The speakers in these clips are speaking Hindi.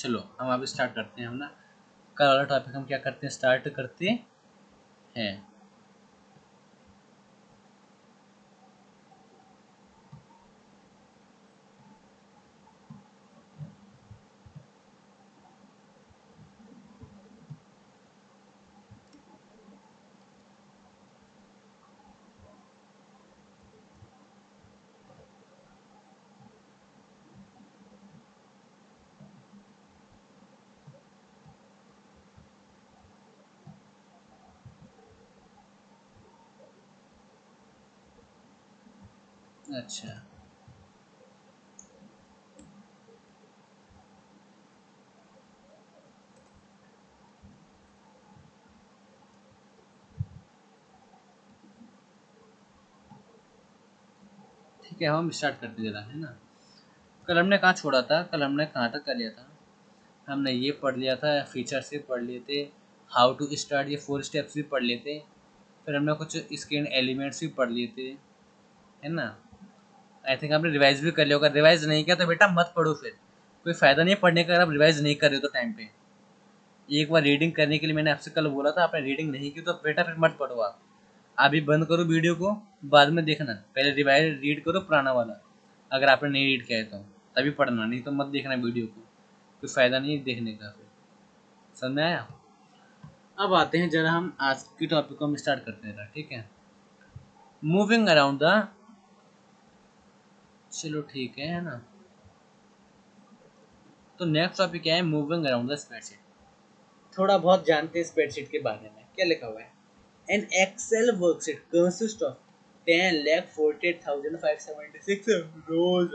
चलो हम अब स्टार्ट करते हैं। हम ना कल वाला टॉपिक हम क्या करते हैं, स्टार्ट करते हैं। अच्छा ठीक है, हम स्टार्ट करते जरा, है ना। कल हमने कहाँ छोड़ा था, कल हमने कहाँ तक कर लिया था। हमने ये पढ़ लिया था, फीचर्स भी पढ़ लिए थे, हाउ टू स्टार्ट ये 4 स्टेप्स भी पढ़ लिए थे। फिर हमने कुछ स्क्रीन एलिमेंट्स भी पढ़ लिए थे, है ना। आई थिंक आपने रिवाइज भी कर लिया होगा। रिवाइज नहीं किया तो बेटा मत पढ़ो, फिर कोई फ़ायदा नहीं पढ़ने का अगर आप रिवाइज नहीं कर रहे हो तो टाइम पे। एक बार रीडिंग करने के लिए मैंने आपसे कल बोला था, आपने रीडिंग नहीं की तो बेटा फिर मत पढ़ो आप। अभी बंद करो वीडियो को, बाद में देखना। पहले रिवाइज रीड करो पुराना वाला, अगर आपने नहीं रीड किया है तो तभी पढ़ना, नहीं तो मत देखना वीडियो को, कोई फ़ायदा नहीं है देखने का। फिर समझ में आया। अब आते हैं जरा, हम आज की टॉपिक को हम स्टार्ट करते हैं, ठीक है। मूविंग अराउंड द, चलो ठीक है ना। तो नेक्स्ट टॉपिक क्या है, मूविंग अराउंड द स्प्रेडशीट। थोड़ा बहुत जानते हैं स्प्रेडशीट के बारे में, क्या लिखा हुआ है। An Excel worksheet consist of 10,48,576 rows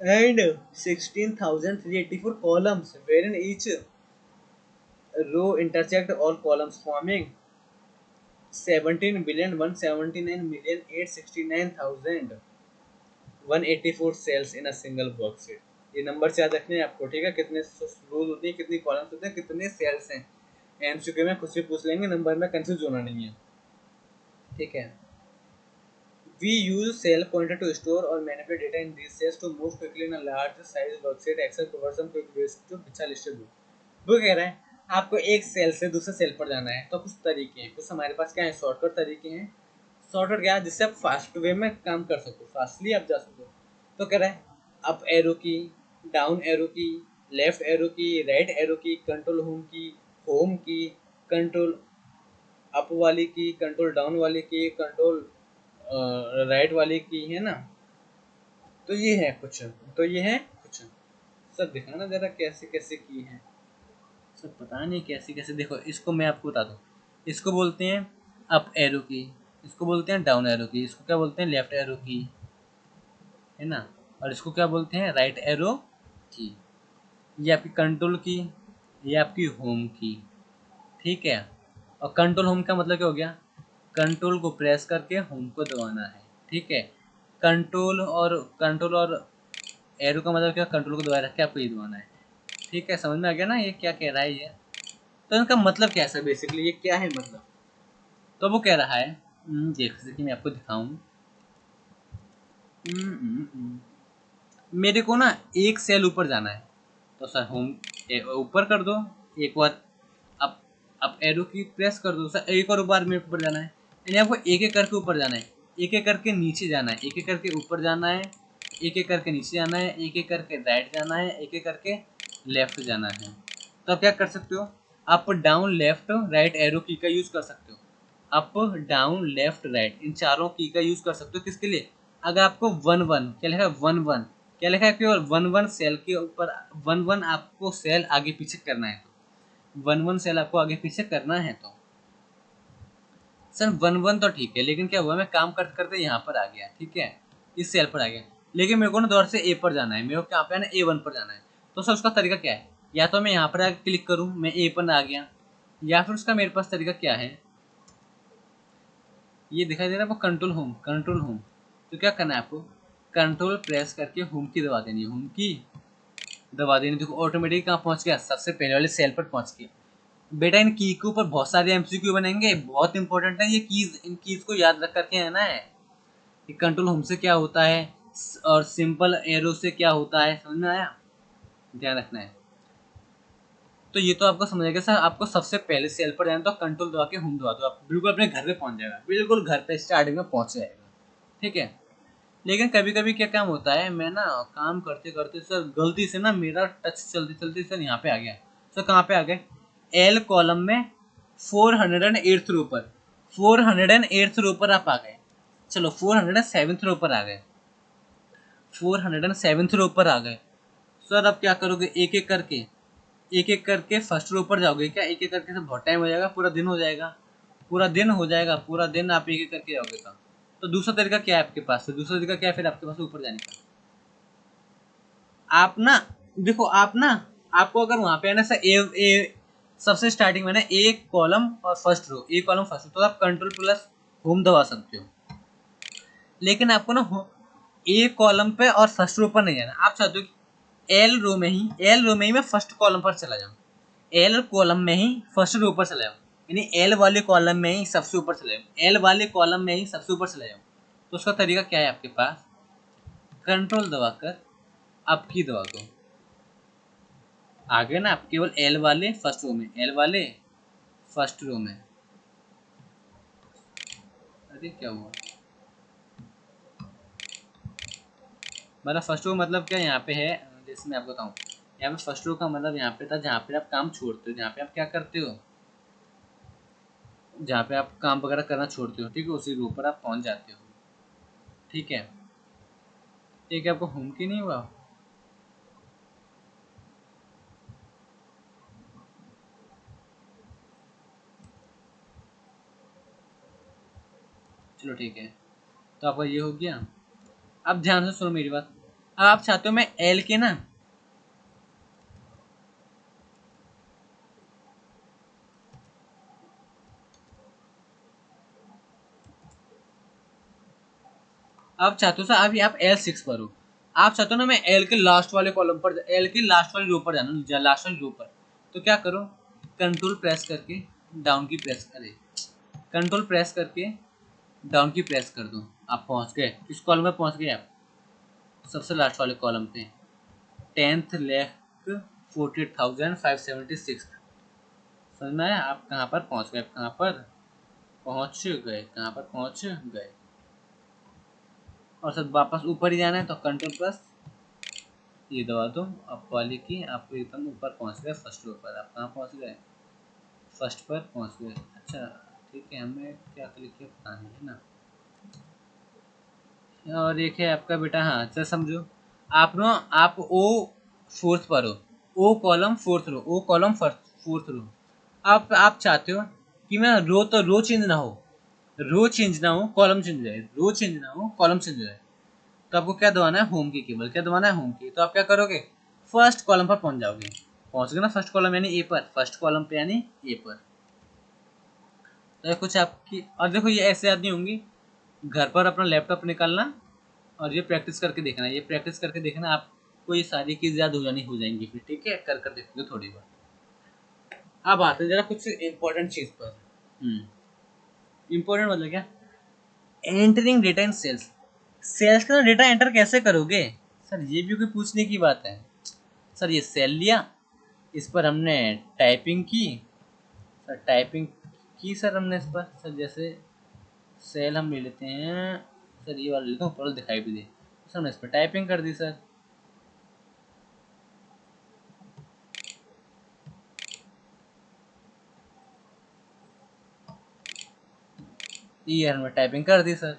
and 16,384 columns, wherein each row intersect all columns, forming 17,179,869,184 cells in a single worksheet। ये नंबर से याद रखने हैं आपको, ठीक है। कितने रोज होती है, कितनी कॉलम्स होते हैं, कितने सेल्स हैं। एमसीक्यू में खुद से पूछ लेंगे, नंबर में कंफ्यूज होना नहीं है, ठीक है। We use cell pointer to store or manipulate data in these cells to move quickly in a large size worksheet। Excel provides some quick ways to अच्छा लिस्टेड बुक। वो कह रहा है आपको एक सेल से दूसरे सेल पर जाना है, तो कुछ तरीके हैं, कुछ हमारे पास क्या है, शॉर्टकट तरीके हैं। शॉर्टकट क्या है, जिससे आप फास्ट वे में काम कर सको, फास्टली आप जा सको। तो कह रहा है अप एरो की, डाउन एरो की, लेफ्ट एरो की, राइट एरो की, कंट्रोल होम की, कंट्रोल अप वाली की, कंट्रोल डाउन वाली की, कंट्रोल राइट वाली की, है ना। तो ये है कुछ, तो ये है कुछ, सब दिखाना जरा कैसे कैसे की है। सब पता नहीं कैसे कैसे, देखो इसको मैं आपको बता दूँ। इसको बोलते हैं अप एरो की, इसको बोलते हैं डाउन एरो की, इसको क्या बोलते हैं, लेफ्ट एरो की, है ना। और इसको क्या बोलते हैं, राइट एरो की। ये आपकी कंट्रोल की, ये आपकी होम की, ठीक है। और कंट्रोल होम का मतलब क्या हो गया, कंट्रोल को प्रेस करके होम को दबाना है, ठीक है। कंट्रोल और एरो का मतलब क्या, कंट्रोल को दबाए रख के आपको ये दबाना है, ठीक है। समझ में आ गया ना ये क्या कह रहा है ये। तो इनका मतलब क्या है बेसिकली, ये क्या है मतलब। तो वो कह रहा है, जैसे कि मैं आपको दिखाऊं, मेरे को ना एक सेल ऊपर जाना है, तो सर होम ऊपर कर दो, एक बार अप अप एरो की प्रेस कर दो सर, एक और बार मेरे ऊपर जाना है। यानी आपको एक एक करके ऊपर जाना है, एक एक करके नीचे जाना है, एक एक करके ऊपर जाना है, एक एक करके नीचे जाना है, एक एक करके राइट जाना है, एक एक करके लेफ्ट जाना है। तो आप क्या कर सकते हो, up down left right arrow की का यूज़ कर सकते हो। अप डाउन लेफ्ट राइट इन चारों की का यूज़ कर सकते हो, किसके लिए, अगर आपको वन वन क्या लिखा है, वन वन क्या लिखा है, केवल वन वन सेल के ऊपर वन वन आपको सेल आगे पीछे करना है, तो वन वन सेल आपको आगे पीछे करना है। तो सर वन वन तो ठीक है, लेकिन क्या हुआ, मैं काम करते करते यहाँ पर आ गया, ठीक है, इस सेल पर आ गया, लेकिन मेरे को ना दौड़ से ए पर जाना है, मेरे को कहाँ पे आना है, A1 पर जाना है। तो सर उसका तरीका क्या है, या तो मैं यहाँ पर आके क्लिक करूँ, मैं ए पर आ गया, या फिर उसका मेरे पास तरीका क्या है, ये दिखाई दे रहा है आपको, कंट्रोल होम, कंट्रोल होम। तो क्या करना है आपको, कंट्रोल प्रेस करके होम की दबा देनी है, होम की दबा देनी, देखो ऑटोमेटिक कहाँ पहुँच गया, सबसे पहले वाले सेल पर पहुँच गया। बेटा इन की के ऊपर बहुत सारे एमसीक्यू बनेंगे, बहुत इंपॉर्टेंट है ये कीज, इन कीज को याद रख करके आना है कि कंट्रोल होम से क्या होता है और सिंपल एरो से क्या होता है, समझ में आया। ध्यान रखना है। तो ये तो आपको समझ आएगा सर। आपको सबसे पहले सेल पर जाना तो कंट्रोल दबा के होम दबा दो, आप बिल्कुल अपने घर पे पहुंच जाएगा, बिल्कुल घर पे स्टार्टिंग में पहुंच जाएगा। ठीक है। लेकिन कभी कभी क्या काम होता है, मैं ना काम करते करते सर गलती से ना मेरा टच चलते चलते सर यहाँ पे आ गया। सर कहाँ पे आ गए? एल कॉलम में 408 रो पर, 408 रो पर आप आ गए। चलो 407 रो पर आ गए, 407 रो पर आ गए। सर अब क्या करोगे? एक एक करके फर्स्ट रो पर जाओगे क्या? एक एक करके सब बहुत टाइम हो जाएगा, पूरा दिन हो जाएगा, पूरा दिन हो जाएगा, पूरा दिन आप एक एक करके जाओगे तो दूसरा तरीका क्या है आपके पास? दूसरा तरीका क्या है फिर आपके पास ऊपर जाने का? आप ना देखो, आप ना आपको अगर वहां पे है ना सर ए सबसे स्टार्टिंग में ना एक कॉलम और फर्स्ट रो, एक कॉलम फर्स्ट रो, तो आप कंट्रोल प्लस होम दबा सकते हो। लेकिन आपको ना एक कॉलम पे और फर्स्ट रो पर नहीं जाना। आप चाहते हो कि एल रो में ही मैं फर्स्ट कॉलम पर चला जाऊँ, एल कॉलम में ही फर्स्ट रो पर चला जाऊँ, यानी एल वाले कॉलम में ही सबसे ऊपर चला जाऊँ, एल वाले कॉलम में ही सबसे ऊपर चला जाऊँ। तो उसका तरीका क्या है आपके पास? कंट्रोल दबाकर अप की दबा दो। आगे ना आप केवल एल वाले फर्स्ट रो में, एल वाले फर्स्ट रो में। अरे क्या हुआ? मतलब फर्स्ट रो मतलब क्या यहाँ पे है, जैसे मैं आपको बताऊँ, यहाँ पे फर्स्ट रो का मतलब यहाँ पे था जहाँ पे आप काम छोड़ते हो, जहाँ पे आप क्या करते हो, जहाँ पे आप काम वगैरह करना छोड़ते हो, ठीक है, उसी रो पर आप पहुँच जाते हो। ठीक है। ठीक है, आपको होम की नहीं हुआ? चलो ठीक है, तो आपका ये हो गया। अब ध्यान से सुनो मेरी बात। अब आप चाहते हो मैं एल के ना, आप चाहते हो सर अभी आप L6 पर हो, आप चाहते हो ना मैं एल के लास्ट वाले कॉलम पर, एल के लास्ट वाली रो पर जाना, लास्ट वाली रो पर। तो क्या करो? कंट्रोल प्रेस करके डाउन की प्रेस करे, कंट्रोल प्रेस करके डाउन की प्रेस कर दो, आप पहुंच गए किस कॉलम में? पहुंच गए आप सबसे लास्ट वाले कॉलम पे, 10,48,576। समझ में आया? आप कहाँ पर पहुंच गए? कहाँ पर पहुंच गए? कहाँ पर पहुंच गए? और सर वापस ऊपर ही जाना है तो कंट्रोल प्लस ये दबा दो अप वाली की, आप एकदम ऊपर पहुंच गए फर्स्ट रो पर। आप कहाँ पहुंच गए? फर्स्ट पर पहुंच गए। अच्छा ठीक है, हमें क्या क्लिक किया पता नहीं, है ना। और एक है आपका बेटा, हाँ अच्छा समझो, आप ना आप ओ फोर्थ पर हो, ओ कॉलम फोर्थ रो, ओ कॉलम फोर्थ रो। आप चाहते हो कि मैं रो तो रो चेंज ना हो, रो चेंज ना हो कॉलम चेंज हो जाए, रो चेंज ना हो कॉलम चेंज हो जाए। तो आपको क्या दबाना है? होम की केवल। क्या दबाना है? होम की। तो आप क्या करोगे? फर्स्ट कॉलम पर पहुंच जाओगे, पहुंच गए ना फर्स्ट कॉलम यानी ए पर, फर्स्ट कॉलम पे यानी ए पर। तो कुछ आपकी, और देखो ये ऐसे याद नहीं होंगी, घर पर अपना लैपटॉप निकालना और ये प्रैक्टिस करके देखना, ये प्रैक्टिस करके देखना, आपको ये सारी चीज़ याद हो जाएंगी फिर। ठीक है, कर कर देखोगे थोड़ी बार। अब आते हैं जरा कुछ इंपॉर्टेंट चीज़ पर। इंपॉर्टेंट मतलब क्या? एंटरिंग डेटा इन सेल्स, सेल्स का डेटा एंटर कैसे करोगे? सर ये भी कोई पूछने की बात है? सर ये सेल लिया, इस पर हमने टाइपिंग की, सर टाइपिंग की सर हमने इस पर, सर जैसे सेल हम ले लेते हैं, सर ये वाला लेता हूँ ऊपर दिखाई भी दे, सर हमने इस पर टाइपिंग कर दी सर। ये हमने टाइपिंग कर दी सर।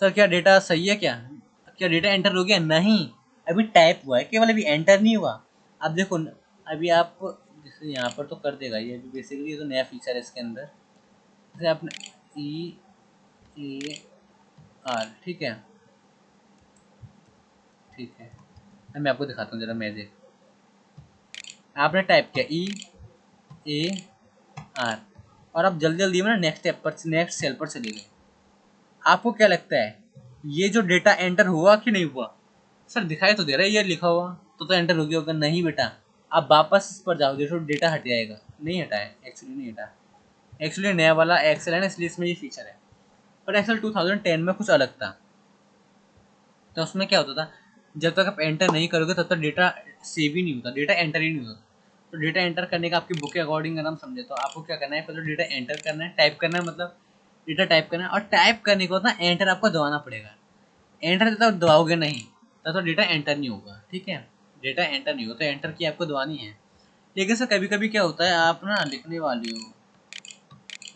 सर क्या डेटा सही है क्या? क्या डेटा एंटर हो गया? नहीं, अभी टाइप हुआ है केवल, अभी एंटर नहीं हुआ। अब देखो अभी आप जैसे यहाँ पर तो कर देगा ये, अभी बेसिकली ये तो नया फीचर है इसके अंदर। जैसे आपने EAR, ठीक है, ठीक है, अब मैं आपको दिखाता हूँ जरा मैजिक। आपने टाइप किया EAR और आप जल्दी जल्दी में ना नेक्स्ट स्टेप पर, नेक्स्ट सेल पर चले गए। आपको क्या लगता है ये जो डेटा एंटर हुआ कि नहीं हुआ? सर दिखाई तो दे रहा है ये लिखा हुआ, तो एंटर हो गया होगा। नहीं बेटा, आप वापस इस पर जाओगे तो डेटा हट जाएगा। नहीं हटा है, एक्चुअली नहीं हटा, एक्चुअली नया वाला एक्सेल है ना, इसलिए इसमें ये फीचर है। पर एक्सेल 2010 में कुछ अलग था। तो उसमें क्या होता था, जब तक आप एंटर नहीं करोगे तब तक डेटा सेव ही नहीं होता, डेटा एंटर ही नहीं होता। तो डेटा एंटर करने का आपकी बुक के अकॉर्डिंग अगर हम समझे तो आपको क्या करना है, पहले डेटा एंटर करना है, टाइप करना है, मतलब डेटा टाइप करना है, और टाइप करने के बाद ना एंटर आपको दबाना पड़ेगा। एंटर जब तक दबाओगे नहीं तब तो डेटा एंटर नहीं होगा, ठीक है। डेटा एंटर नहीं होता, तो एंटर की आपको दबानी है। लेकिन सर कभी कभी क्या होता है, आप ना लिखने वाले हो,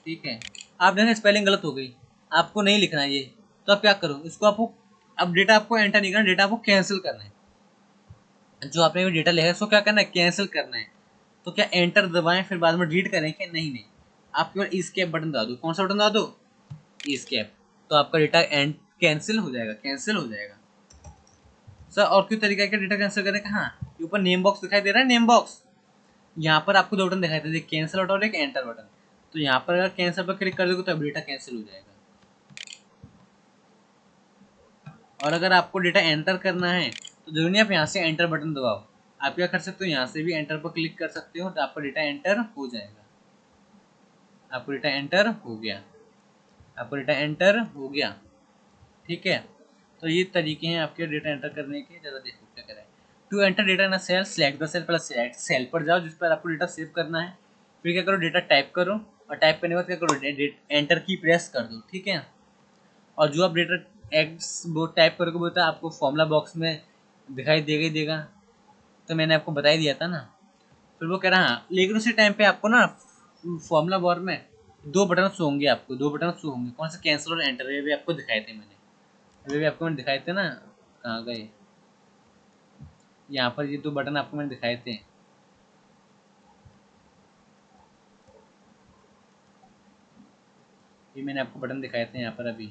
ठीक है, आप देखें स्पेलिंग गलत हो गई, आपको नहीं लिखना है ये, तो आप क्या करो, इसको आपको, अब डेटा आपको एंटर नहीं करना, डेटा आपको कैंसिल करना है। जो आपने डेटा लिखा है उसको क्या करना है, कैंसिल करना है। तो क्या एंटर दबाएं फिर बाद में डिलीट करें क्या, नहीं नहीं, आप केवल escape बटन दबा दो। कौन सा बटन दबा दो, escape, तो आपका डेटा एंड कैंसिल हो जाएगा, कैंसिल हो जाएगा। सर और क्यों तरीका है डेटा कैंसिल करने का, हाँ ऊपर नेम बॉक्स दिखाई दे रहा है, नेम बॉक्स, यहाँ पर आपको दो बटन दिखाई दे, एक कैंसिल बटन और एक एंटर बटन। तो यहाँ पर अगर कैंसिल पर क्लिक कर दोगे तो डेटा कैंसिल हो जाएगा। और अगर आपको डेटा एंटर करना है तो जरूरी नहीं आप यहाँ से एंटर बटन दबाओ, आप क्या कर सकते हो, यहाँ से भी एंटर पर क्लिक कर सकते हो, तो आपका डेटा एंटर हो जाएगा। आपको डेटा एंटर हो गया, आपको डेटा एंटर हो गया, ठीक है। तो ये तरीके हैं आपके डेटा एंटर करने के। ज़्यादा देखो क्या करें, to enter data in a cell select the cell, पहले सेलेक्ट सेल पर जाओ जिस पर आपको डेटा सेव करना है, फिर क्या करो, डेटा टाइप करो, और टाइप करने के बाद क्या करो, एंटर की प्रेस कर दो, ठीक है। और जो आप डेटा एक्स वो टाइप करके बोलता है आपको फॉर्मूला बॉक्स में दिखाई देगा ही देगा, तो मैंने आपको बता ही दिया था ना। फिर वो कह रहा हाँ, लेकिन उसी टाइम पे आपको ना फॉर्मूला बार में दो बटन शो होंगे, आपको दो बटन शो होंगे, कौन सा, कैंसिल और एंटर, ये भी आपको दिखाए थे मैंने, ये भी आपको मैंने दिखाए थे ना, कहाँ गए, यहाँ पर ये दो बटन आपको मैंने दिखाए थे। ये मैंने आपको बटन दिखाए थे यहाँ पर अभी,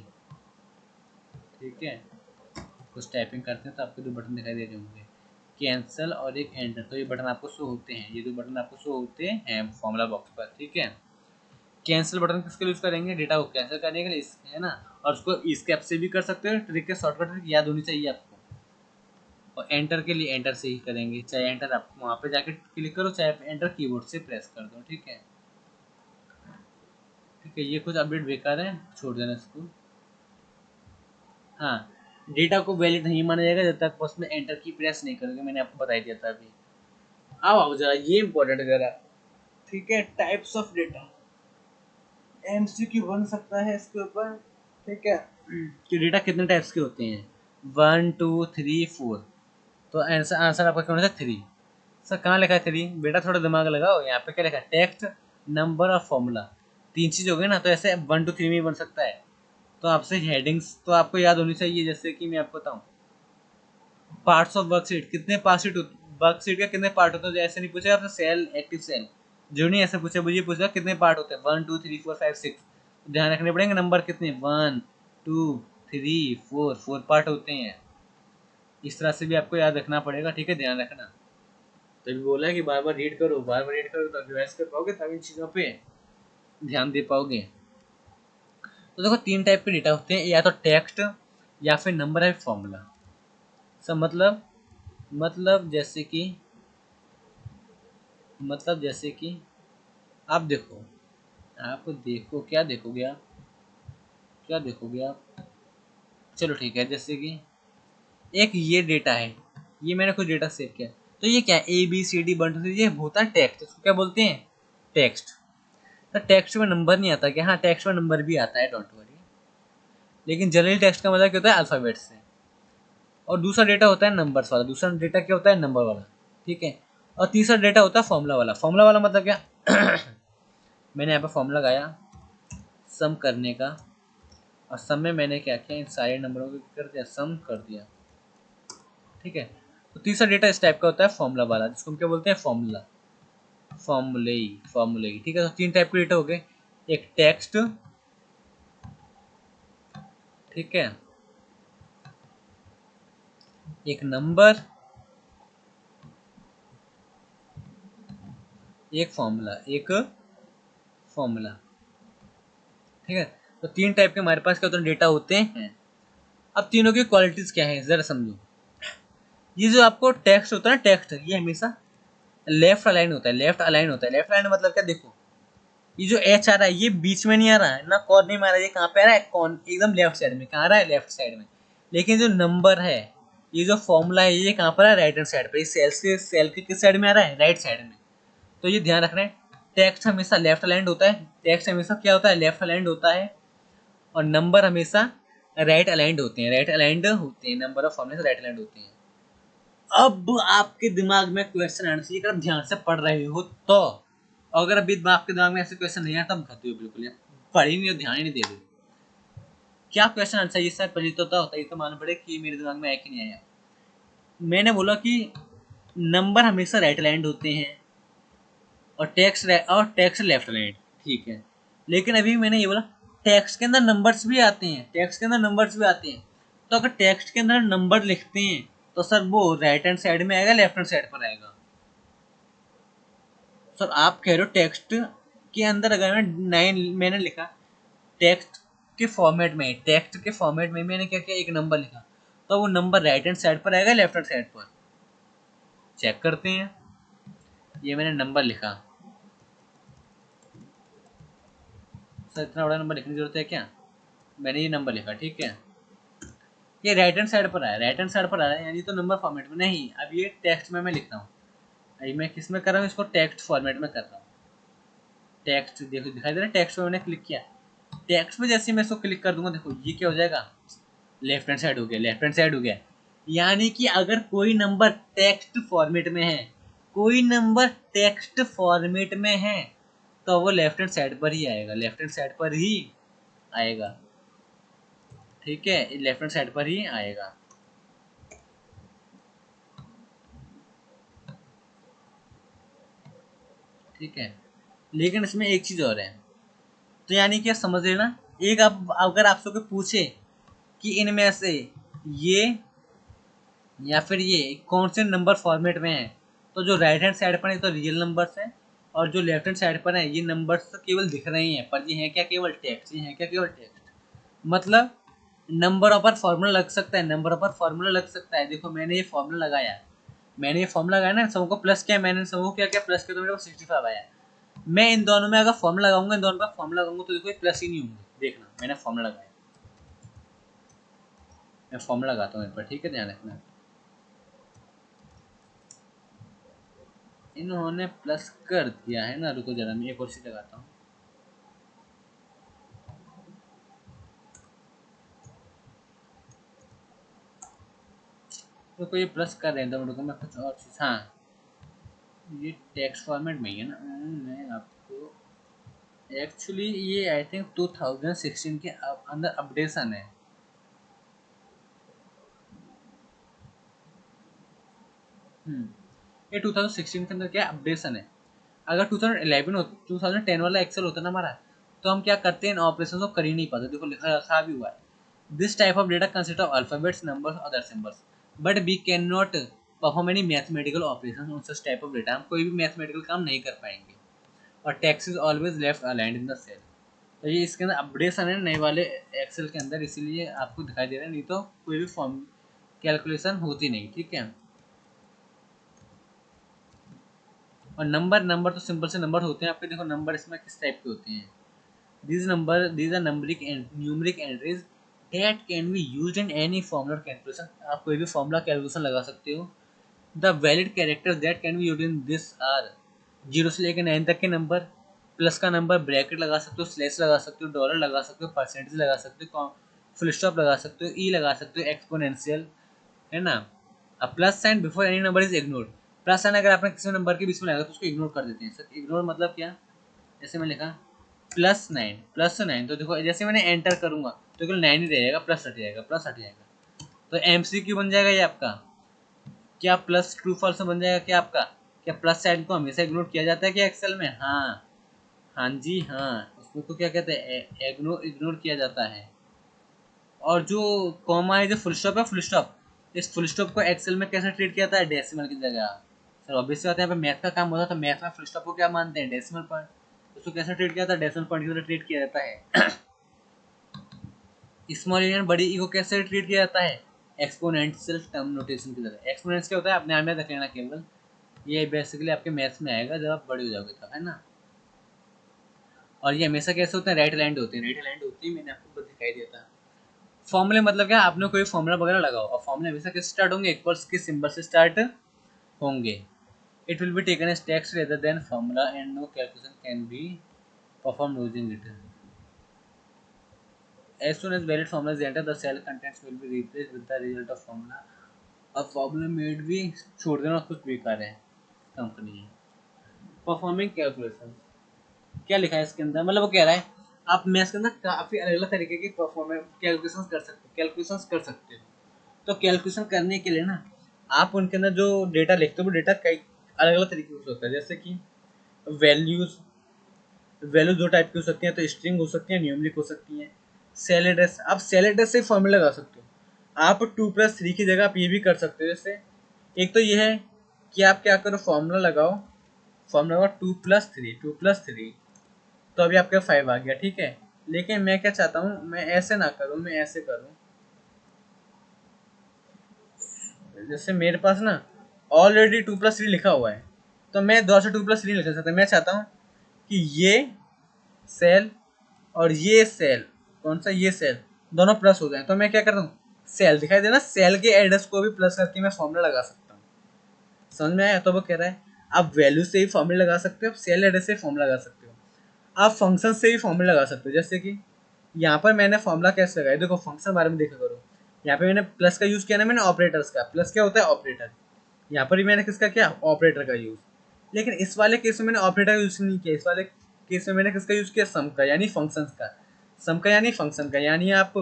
ठीक है। कुछ टाइपिंग करते हैं तो आपको दो बटन दिखाई दे रहे होंगे, कैंसिल और एक एंटर, तो ये बटन आपको शो होते हैं, ये दो बटन आपको शो होते हैं फॉर्मूला बॉक्स पर, ठीक है। कैंसिल बटन किसके लिए यूज करेंगे, डेटा को कैंसिल करने के लिए, है ना। और उसको escape से भी कर सकते हो, ट्रिक के शॉर्टकट ट्रिक याद होनी चाहिए आपको। और एंटर के लिए एंटर से ही करेंगे, चाहे एंटर आप वहाँ पे जाके क्लिक करो, चाहे एंटर कीबोर्ड से प्रेस कर दो, ठीक है। ठीक है, ये कुछ अपडेट बेकार है, छोड़ देना इसको। हाँ, डेटा को वैलिड नहीं माना जाएगा जब तक उसमें एंटर की प्रेस नहीं करोगे, मैंने आपको बता दिया था अभी। अब आओ जरा ये इंपॉर्टेंट जरा, ठीक है, टाइप्स ऑफ डेटा, एमसीक्यू बन सकता है इसके ऊपर, ठीक है, कि डेटा कितने टाइप्स के होते हैं, 1 2 3 4, तो आंसर आंसर आपका कौन सा, 3। सर कहाँ लिखा है 3, बेटा थोड़ा दिमाग लगाओ, यहाँ पे क्या लिखा है, टेक्स्ट, नंबर और फॉर्मूला, तीन चीज हो गई ना, तो ऐसे 1 2 3 में बन सकता है। तो आपसे हेडिंग्स तो आपको याद होनी चाहिए, जैसे कि मैं आपको बताऊँ, पार्ट्स ऑफ वर्कशीट, कितने पार्टशीट, वर्कशीट के कितने पार्ट होते हैं, ऐसे नहीं पूछे आपसे सेल, एक्टिव सेल, जो नहीं ऐसे पूछे, मुझे पूछा कितने पार्ट होते हैं, 1 2 3 4 5 6, ध्यान रखने पड़ेंगे नंबर कितने, 1 2 3 4 पार्ट होते हैं। इस तरह से भी आपको याद रखना पड़ेगा, ठीक है, ध्यान रखना। तभी बोला है कि बार बार रीड करो, बार बार रीड करो, तो रिवाइज कर पाओगे, तब इन चीज़ों पे ध्यान दे पाओगे। तो देखो तीन टाइप के डेटा होते हैं, या तो टेक्स्ट, या फिर नंबर है, फॉर्मूला। सब मतलब जैसे कि आप देखो, क्या देखोगे आप, क्या देखोगे आप, चलो ठीक है, जैसे कि एक ये डेटा है, ये मैंने कुछ डेटा सेव किया, तो ये क्या है, ABCD 1 2 3, ये होता है टेक्स्ट, इसको क्या बोलते हैं, टेक्स्ट। तो टेक्स्ट में नंबर नहीं आता क्या, हाँ टेक्स्ट में नंबर भी आता है, डोंट वरी, लेकिन जनरली टेक्स्ट का मतलब क्या होता है, अल्फ़ाबेट से। और दूसरा डेटा होता है नंबर्स वाला, दूसरा डेटा क्या होता है, नंबर वाला, ठीक है। और तीसरा डेटा होता है फॉर्मूला वाला। फॉर्मूला वाला मतलब क्या मैंने यहाँ पर फॉर्मूला लगाया सम करने का, और सम में मैंने क्या किया, इन सारे नंबरों को कर दिया, सम कर दिया, ठीक है। तो तीसरा डेटा इस टाइप का होता है फॉर्मूला वाला, जिसको हम क्या बोलते हैं, फॉर्मूला, फॉर्मूले, ठीक है। तो तीन टाइप के डेटा हो गए, एक टेक्स्ट, ठीक है, एक नंबर, एक फॉर्मूला, ठीक है। तो तीन टाइप के हमारे पास क्या होते हैं, डेटा होते हैं। अब तीनों की क्वालिटीज क्या है जरा समझो। ये जो आपको टेक्स्ट होता है ना, टेक्स्ट ये हमेशा लेफ्ट अलाइन होता है, लेफ्ट अलाइन होता है। लेफ्ट अलाइन मतलब क्या, देखो ये जो एच आ रहा है ये बीच में नहीं आ रहा है ना, कॉर्नर में आ रहा है, ये कहाँ पे आ रहा है, कौन एकदम लेफ्ट साइड में, कहाँ आ रहा है, लेफ्ट साइड में। लेकिन जो नंबर है ये जो फॉर्मूला है ये कहाँ पर है, राइट हैंड साइड पर, इस सेल के किस साइड में आ रहा है, राइट साइड में। तो ये ध्यान रखना है, टेक्स्ट हमेशा लेफ्ट अलाइंड होता है, टेक्स्ट हमेशा क्या होता है, लेफ्ट अलाइंड होता है, और नंबर हमेशा राइट अलाइंड होते हैं, राइट अलाइंड होते हैं, नंबर ऑफ फॉर्मूले राइट अलाइंड होते हैं। अब आपके दिमाग में क्वेश्चन आना चाहिए, अगर ध्यान से पढ़ रहे हो तो, अगर अभी आपके दिमाग में ऐसे क्वेश्चन नहीं आया तब खाते हो बिल्कुल, पढ़ी नहीं हो, ध्यान ही नहीं दे रहे हो। क्या क्वेश्चन आंसर ये सर परिचित होता है, ये तो मालूम पड़े कि मेरे दिमाग में आया कि नहीं आया। मैंने बोला कि नंबर हमेशा राइट अलाइंड होते हैं और टेक्स्ट लेफ्ट अलाइंड, ठीक है। लेकिन अभी मैंने ये बोला टेक्स्ट के अंदर नंबर्स भी आते हैं, टेक्स्ट के अंदर नंबर्स भी आते हैं, तो अगर टेक्स्ट के अंदर नंबर लिखते हैं तो सर वो राइट हैंड साइड में आएगा, लेफ्ट हैंड साइड पर आएगा। सर आप कह रहे हो टेक्स्ट के अंदर अगर मैंने लिखा टेक्स्ट के फॉर्मेट में, टेक्स्ट के फॉर्मेट में मैंने क्या किया, एक नंबर लिखा, तो वो नंबर राइट हैंड साइड पर आएगा, लेफ्ट हैंड साइड पर। चेक करते हैं, ये मैंने नंबर लिखा, सर इतना बड़ा नंबर लिखने की जरूरत है क्या, मैंने ये नंबर लिखा, ठीक है, ये राइट हैंड साइड पर आया, राइट हैंड साइड पर आ रहा है, यानी तो नंबर फॉर्मेट में नहीं, अब ये टेक्स्ट में मैं लिखता हूँ, अभी मैं किस में कर रहा हूँ, इसको टेक्स्ट फॉर्मेट में कर रहा हूँ। टेक्स्ट देखो दिखाई दे रहा है, टेक्स्ट में मैंने क्लिक किया, टेक्स्ट में जैसे मैं इसको क्लिक कर दूंगा, देखो ये क्या हो जाएगा, लेफ्ट हैंड साइड हो गया, लेफ्ट हैंड साइड हो गया। यानी कि अगर कोई नंबर टेक्स्ट फॉर्मेट में है, कोई नंबर टेक्स्ट फॉर्मेट में है, तो वो लेफ्ट हैंड साइड पर ही आएगा, लेफ्ट हैंड साइड पर ही आएगा, ठीक है, लेफ्ट हैंड साइड पर ही आएगा। ठीक है, लेकिन इसमें एक चीज और है, तो यानी कि समझ लेना, एक आप अगर आपसे कोई पूछे कि इनमें से ये या फिर ये कौन से नंबर फॉर्मेट में है, तो जो राइट हैंड साइड पर है तो रियल नंबर्स हैं, और जो लेफ्ट हैंड साइड पर है ये नंबर्स तो केवल दिख रहे हैं, पर ये हैं क्या, केवल टेक्स्ट, ये हैं क्या, केवल टेक्स्ट। मतलब नंबर पर फॉर्मूला लग सकता है, नंबर पर फॉर्मूला लग सकता है, देखो मैंने ये फॉर्मूला लगाया, मैंने ये फॉर्मूला लगाया ना, सबको प्लस किया, मैंने सबको क्या किया, प्लस किया, तो मेरे को 65 आया। मैं इन दोनों में अगर फॉर्मूला लगाऊंगा, इन दोनों पर फॉर्मूला लगाऊंगा, तो देखो ये प्लस ही नहीं होंगे, देखना मैंने फॉर्मूला लगाया, मैं फॉर्मूला लगाता हूँ इन पर, ठीक है, ध्यान रखना। इन्होंने प्लस कर दिया है ना, रुको जरा मैं एक और चीज लगाता हूँ, रुको ये प्लस कर रहे हैं, तो रुको मैं कुछ और चीज, हाँ ये टेक्स्ट फॉर्मेट में ही है ना, मैं आपको एक्चुअली ये आई थिंक 2016 के अंदर अपडेशन है, ये 2016 के अंदर क्या अपडेशन है। अगर 2011 हो, 2010 वाला एक्सेल होता ना हमारा, तो हम क्या करते हैं, इन ऑपरेशन को कर ही नहीं पाते, देखो लिखा रखा भी हुआ है, this type of data consist of alphabets, numbers, other symbols, but we can not perform any mathematical operation on such type of data, हम कोई भी मैथमेटिकल काम नहीं कर पाएंगे, और text is always left aligned in the cell. तो ये इसके अंदर अपडेशन है नए वाले एक्सेल के अंदर, इसीलिए आपको दिखाई दे रहा है, नहीं तो कोई भी फॉर्म कैलकुलेशन होती नहीं, ठीक है। और नंबर तो सिंपल से नंबर होते हैं आपके, देखो नंबर इसमें किस टाइप के होते हैं, these are numeric entries that can be used in any formula calculation, आप कोई भी फॉर्मूला कैलकुलेशन लगा सकते हो। The valid characters that can be used in this are 0 से लेकर 9 तक के नंबर, प्लस का नंबर, ब्रैकेट लगा सकते हो, स्लैश लगा सकते हो, डॉलर लगा सकते हो, परसेंटेज लगा सकते हो, फुल स्टॉप लगा सकते हो, ई लगा सकते हो, एक्सपोनेंशियल, है ना। अब plus sign before any number is ignored, plus sign अगर आपने किसी नंबर के बीच में लगाया तो उसको इग्नोर कर देते हैं, सर इग्नोर मतलब क्या, जैसे मैं लिखा +9 तो देखो जैसे मैंने एंटर करूंगा तो केवल 9 ही रहेगा, प्लस हट जाएगा, प्लस हट जाएगा, तो MCQ बन जाएगा ये आपका, क्या प्लस ट्रू फॉल्स बन जाएगा, क्या आपका, क्या प्लस साइन को हमेशा इग्नोर किया जाता है क्या एक्सेल में, हाँ हाँ जी हाँ, उसमें तो क्या कहते हैं, इग्नोर किया जाता है। और जो कॉमा है, जो फुल स्टॉप है, फुल स्टॉप, इस फुल स्टॉप को एक्सेल में कैसे ट्रीट किया जाता है, डेसिमल की जगह। सर ऑब्वियस बात है, यहाँ पे मैथ का काम होता है, तो मैथ में फुल स्टॉप को क्या मानते हैं, डेसिमल पॉइंट, उसको कैसे ट्रीट किया जाता है, डेसिमल पॉइंट की तरह ट्रीट किया जाता है। स्मॉल यूनियन बड़ी ई को कैसे ट्रीट किया जाता है, एक्सपोनेंशियल टर्म नोटेशन की तरह। एक्सपोनेंस क्या होता है, अपने आप में रख लेना केवल, ये बेसिकली आपके मैथ्स में आएगा जब आप बड़े हो जाओगे तब, है ना। और ये हमेशा कैसे होते हैं, राइट अलाइंड होते हैं, राइट अलाइंड होते हैं, मैंने आपको दिखाई दिया था। फॉर्मूले मतलब क्या, आपने कोई फॉर्मूला वगैरह लगाओ और फॉर्मूले हमेशा किस स्टार्ट होंगे, इक्वल्स के सिंबल से स्टार्ट होंगे। It will be taken as text rather than formula and no calculation can be perform using it. As soon as valid formulas enter, the cell contents will be replaced with the result of formula। अब फॉर्मूला मेड भी छोड़ देना, कुछ बेकार है कंपनी है। परफॉर्मिंग कैलकुलेशन क्या लिखा है इसके अंदर, मतलब वो कह रहा है आप मैथ्स के अंदर काफ़ी अलग अलग तरीके की परफॉर्मेंस कैलकुलेशन कर सकते हो, तो कैलकुलेशन करने के लिए ना आप उनके अंदर जो डेटा लिखते हो वो डेटा कई अलग अलग तरीके से होता है। जैसे कि वैल्यूज दो टाइप की हो सकती हैं, तो स्ट्रिंग हो सकती है, न्यूमेरिक हो सकती हैं। सेल एड्रेस, आप सेल एड्रेस से फॉर्मूला लगा सकते हो। आप 2+3 की जगह आप ये भी कर सकते हो। जैसे एक तो ये है कि आप क्या करो, फॉर्मूला लगाओ 2+3 तो अभी आपके 5 आ गया, ठीक है। लेकिन मैं क्या चाहता हूँ, मैं ऐसे ना करूँ, मैं ऐसे करूँ। जैसे मेरे पास ना ऑलरेडी 2+3 लिखा हुआ है, तो मैं 2+3 लिख सकता हूँ। मैं चाहता हूँ कि ये सेल और ये सेल, कौन सा, ये सेल, दोनों प्लस हो जाए। तो मैं क्या करता हूँ, सेल दिखाई देना, सेल के एड्रेस को भी प्लस करके मैं फॉर्मूला लगा सकता हूँ। समझ में आया? तो वो कह रहा है आप वैल्यू से ही फॉर्मूला लगा सकते हो, आप सेल एड्रेस से फॉर्मूला लगा सकते हो, आप फंक्शन से भी फॉर्मूला लगा सकते हो। जैसे कि यहाँ पर मैंने फॉर्मूला कैसे लगाया, देखो फंक्शन बारे में देखा करो। यहाँ पे मैंने प्लस का यूज़ किया ना, मैंने ऑपरेटर्स का। प्लस क्या होता है, ऑपरेटर। यहाँ पर भी मैंने किसका किया, ऑपरेटर का यूज़। लेकिन इस वाले केस में मैंने ऑपरेटर का यूज़ नहीं किया। इस वाले केस में मैंने किसका यूज़ किया, सम का, यानी फंक्शन का। सम का यानी फंक्शन का, यानी आप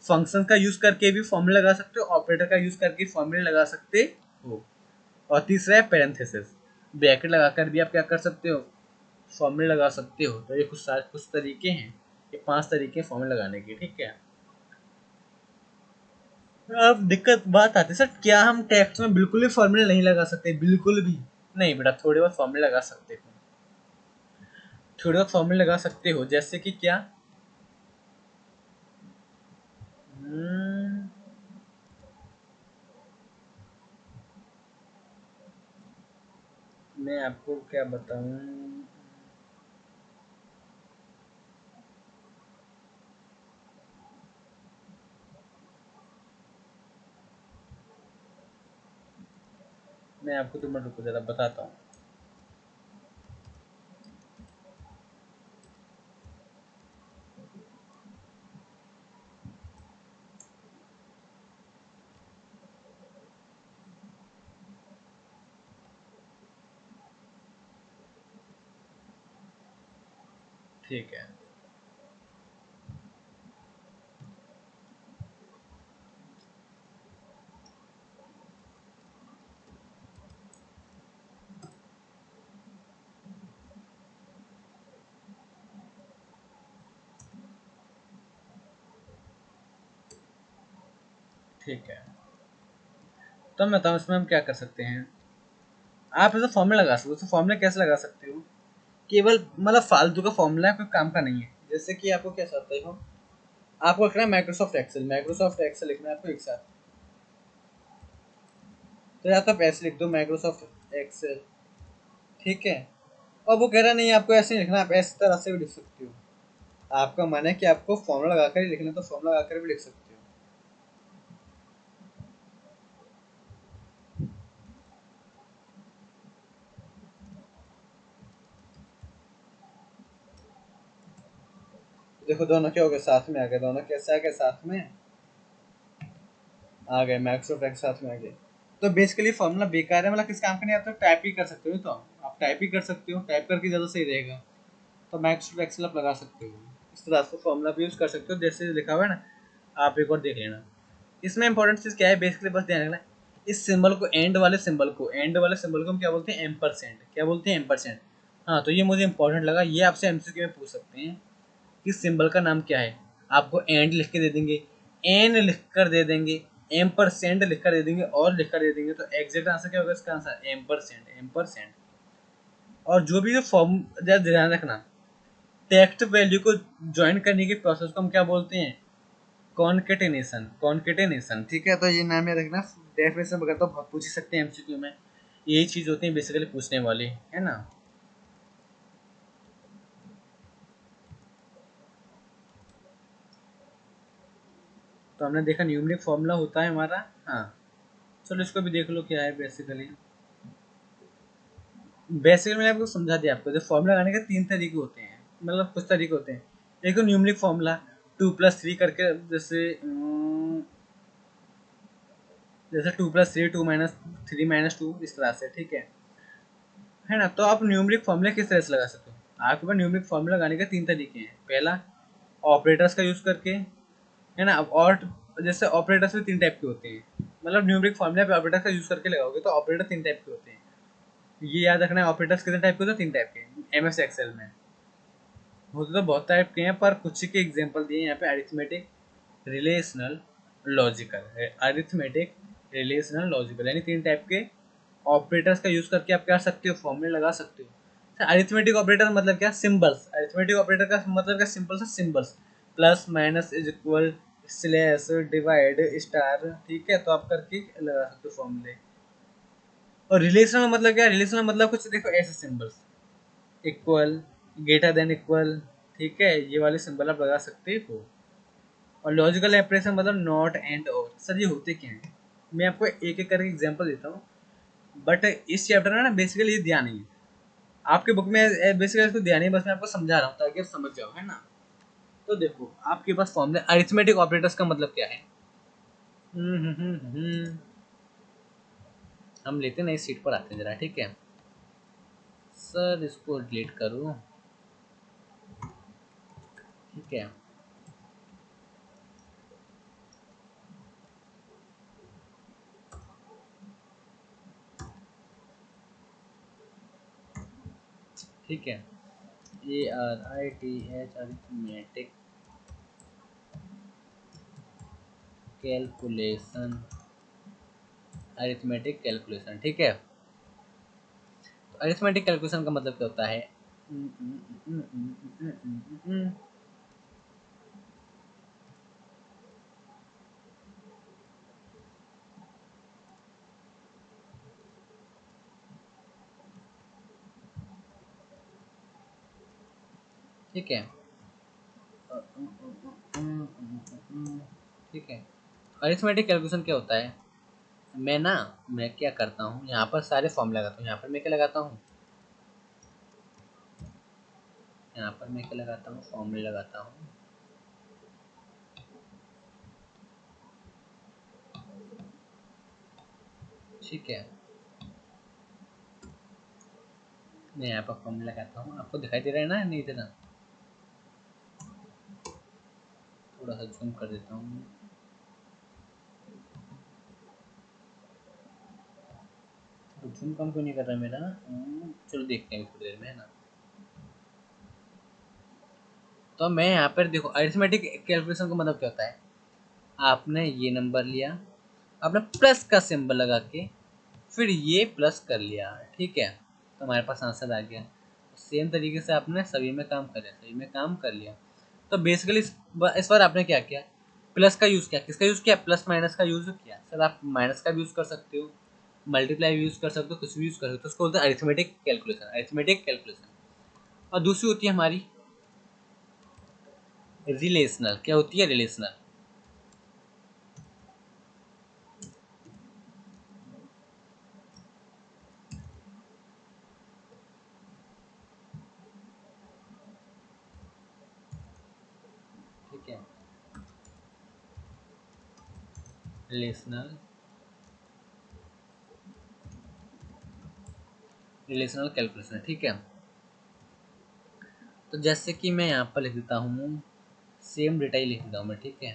फंक्शन का यूज़ करके भी फॉर्मूला लगा सकते हो, ऑपरेटर का यूज़ करके फॉर्मूला लगा सकते हो। और तीसरा है पैरेंथेसिस, ब्रैकेट लगाकर भी आप क्या कर सकते हो, फॉर्मूला लगा सकते हो। तो ये कुछ तरीके हैं, ये 5 तरीके हैं फॉर्मूला लगाने के, ठीक है। अब दिक्कत बात आती है, सर क्या हम टेक्स्ट में बिल्कुल भी फॉर्मूला नहीं लगा सकते, बिल्कुल भी नहीं बेटा, थोड़े बहुत फॉर्मूला लगा सकते हो, थोड़े बहुत फॉर्मूला लगा सकते हो। जैसे कि क्या, मैं आपको क्या बताऊं, मैं आपको 2 मिनट रुको जरा बताता हूँ। ठीक है, ठीक है। तो मैं बताऊँ इसमें हम क्या कर सकते हैं। आप ऐसा फॉर्मूला लगा सकते हो, तो फॉर्मूला कैसे लगा सकते हो, केवल मतलब फालतू का फॉर्मूला है, कोई काम का नहीं है। जैसे कि आपको क्या चाहते हो, आपको लिखना है माइक्रोसॉफ्ट एक्सेल, लिखना है आपको एक साथ। तो या तो आप ऐसे लिख दो माइक्रोसॉफ्ट एक्सेल, ठीक है। और वो कह रहा नहीं आपको ऐसे नहीं लिखना, आप इस तरह से भी लिख सकते हो। आपका मन है कि आपको फॉर्मूला लगाकर ही लिखना, तो फॉर्मूला लगाकर भी लिख सकते हो। देखो दोनों क्या हो गए, साथ में आ गए, दोनों कैसे आ गए, साथ में आ गए, माइक्रोसॉफ्ट एक्सेल साथ में आ गए। तो बेसिकली फॉर्मूला बेकार है, मतलब किस काम का नहीं, आप तो टाइप ही कर सकते हो। तो आप टाइप ही कर सकते हो, टाइप करके ज़्यादा सही रहेगा। तो माइक्रोसॉफ्ट एक्सेल आप लगा सकते हो, इस तरह से फॉर्मूला भी यूज़ कर सकते हो जैसे लिखा हुआ है ना। आप एक और देख लेना। इसमें इंपॉर्टेंट चीज़ क्या है, बेसिकली बस ध्यान रखना, इस सिंबल को, एंड वाले सिंबल को हम क्या बोलते हैं, एम्परसेंड। क्या बोलते हैं, एम्परसेंड। हाँ, तो ये मुझे इंपॉर्टेंट लगा, ये आपसे एमसीक्यू में पूछ सकते हैं कि सिंबल का नाम क्या है। आपको एंड लिख के दे देंगे, एन लिख कर दे देंगे, एम्परसेंड लिख कर दे देंगे, और लिख कर दे देंगे। तो एग्जैक्ट आंसर क्या होगा इसका आंसर, एम्परसेंड। और जो भी फॉर्म, ध्यान रखना, टेक्स्ट वैल्यू को ज्वाइन करने की प्रोसेस को हम क्या बोलते हैं, कॉन्केटेनेशन, ठीक है। तो ये नाम याद रखना, डेफिनेशन वगैरह तो बहुत पूछ ही सकते हैं एमसीक्यू में, यही चीज़ होती है बेसिकली पूछने वाली, है ना। तो हमने देखा न्यूमेरिक फॉर्मूला होता है हमारा। हाँ चलो इसको भी देख लो क्या है। बेसिकली मैंने आपको समझा दिया। आपको जो फॉर्मूला लगाने के 3 तरीके होते हैं, मतलब कुछ तरीके होते हैं। एक तो न्यूमेरिक फॉर्मूला 2+3 करके, जैसे 2+3 2 - 3 - 2 इस तरह से, ठीक है ना। तो आप न्यूमेरिक फॉर्मूला किस तरह से लगा सकते हो? आपके पास न्यूमेरिक फॉर्मूला लगाने के 3 तरीके हैं। पहला ऑपरेटर्स का यूज करके, है ना। अब और जैसे ऑपरेटर्स भी 3 टाइप के होते हैं, मतलब न्यूमेरिक फॉर्मूला पे ऑपरेटर्स का यूज करके लगाओगे तो ऑपरेटर 3 टाइप के होते हैं। ये याद रखना है, ऑपरेटर्स कितने टाइप के होते हैं? 3 टाइप के। एमएस एक्सेल में होते तो बहुत टाइप के हैं, पर कुछ के एग्जांपल दिए यहाँ पे। अरिथमेटिक, रिलेशनल, लॉजिकल है। अरिथमेटिक, रिलेशनल, लॉजिकल, यानी 3 टाइप के ऑपरेटर्स का यूज करके आप क्या कर सकते हो? फॉर्मूले लगा सकते हो। अरिथमेटिक ऑपरेटर मतलब क्या? सिंबल्स। अरिथमेटिक ऑपरेटर का मतलब क्या? सिंपल सा symbols, plus minus is equal, slash, divide, star, ठीक है। तो आप करके लगा सकते हो फॉर्मूले। और रिलेशनल मतलब क्या? रिलेशनल मतलब कुछ देखो ऐसे symbols, equal, greater than equal, ठीक है, ये वाले सिंबल आप लगा सकते हो। और लॉजिकल ऑपरेशन मतलब नॉट एंड और। सर ये होते क्या हैं? मैं आपको एक एक करके एग्जांपल देता हूँ, बट इस चैप्टर में ना बेसिकली ये ध्यान नहीं है। आपके बुक में बेसिकली इसको ध्यान नहीं, बस मैं आपको समझा रहा हूँ ताकि आप समझ जाओ, है ना। तो देखो आपके पास फॉर्मूला अरिथमेटिक ऑपरेटर्स का मतलब क्या है। हम लेते हैं, नई सीट पर आते हैं जरा, ठीक है। सर इसको डिलीट करो, ठीक है। ठीक है, ARITH arithmetic calculation, arithmetic calculation, ठीक है। तो अरिथमेटिक कैलकुलेशन का मतलब क्या होता है? ठीक है, ठीक है। अरिथमेटिक कैलकुलेशन क्या होता है? मैं क्या करता हूँ, यहाँ पर सारे फॉर्म लगाता हूँ। यहाँ पर मैं क्या लगाता हूँ? यहाँ पर मैं क्या लगाता हूँ? फॉर्मूले लगाता हूँ, ठीक है। मैं यहाँ पर फॉर्मूला लगाता हूँ, आपको दिखाई दे रहा है ना? नहीं दे रहा? थोड़ा सा जूम कर देता हूँ। तो जूम कम क्यों नहीं कर रहा मेरा? चलो देखते हैं थोड़ी देर में, है ना। तो मैं यहाँ पर देखो, अरिथमेटिक कैलकुलेशन का मतलब क्या होता है? आपने ये नंबर लिया, आपने प्लस का सिंबल लगा के फिर ये प्लस कर लिया, ठीक है। तो हमारे पास आंसर आ गया। सेम तरीके से आपने सभी में काम कर लिया, सभी में काम कर लिया। तो बेसिकली इस बार आपने क्या किया? प्लस का यूज़ किया। किसका यूज़ किया? प्लस माइनस का यूज़ किया। सर आप माइनस का भी यूज़ कर सकते हो, मल्टीप्लाई भी यूज़ कर सकते हो, कुछ भी यूज़ कर सकते हो। उसको बोलते हैं अरिथमेटिक कैलकुलेशन, अरिथमेटिक कैलकुलेशन। और दूसरी होती है हमारी रिलेशनल। क्या होती है? रिलेशनल। ठीक है, रिलेशनल, रिलेशनल कैलकुलेशन, ठीक है। तो जैसे कि मैं यहाँ पर लिख देता हूँ, सेम डेटा ही लिख देता हूँ मैं, ठीक है।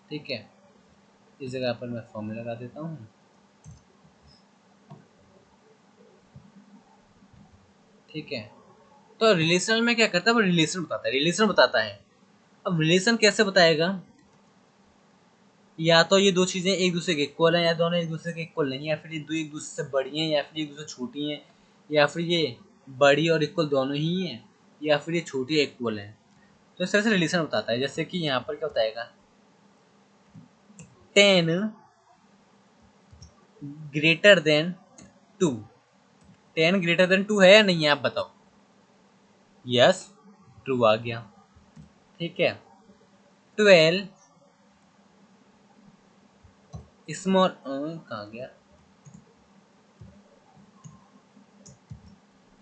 ठीक है, इस जगह पर मैं फॉर्मूला लगा देता हूँ, ठीक है। तो रिलेशनल में क्या करता है? वो रिलेशन बताता है, रिलेशन बताता है। अब रिलेशन कैसे बताएगा? या तो ये दो चीज़ें एक दूसरे के इक्वल हैं, या दोनों एक दूसरे के इक्वल नहीं, या फिर ये दो एक दूसरे से बड़ी हैं, या फिर एक दूसरे से छोटी हैं, या फिर ये बड़ी और इक्वल दोनों ही हैं, या फिर ये छोटी इक्वल हैं। तो इस तरह से रिलेशन बताता है। जैसे कि यहाँ पर क्या बताएगा? 10 ग्रेटर देन 2। 10 ग्रेटर देन 2 है या नहीं है? आप बताओ। यस, ट्रू आ गया। ठीक है, 12 स्मॉल कहाँ गया,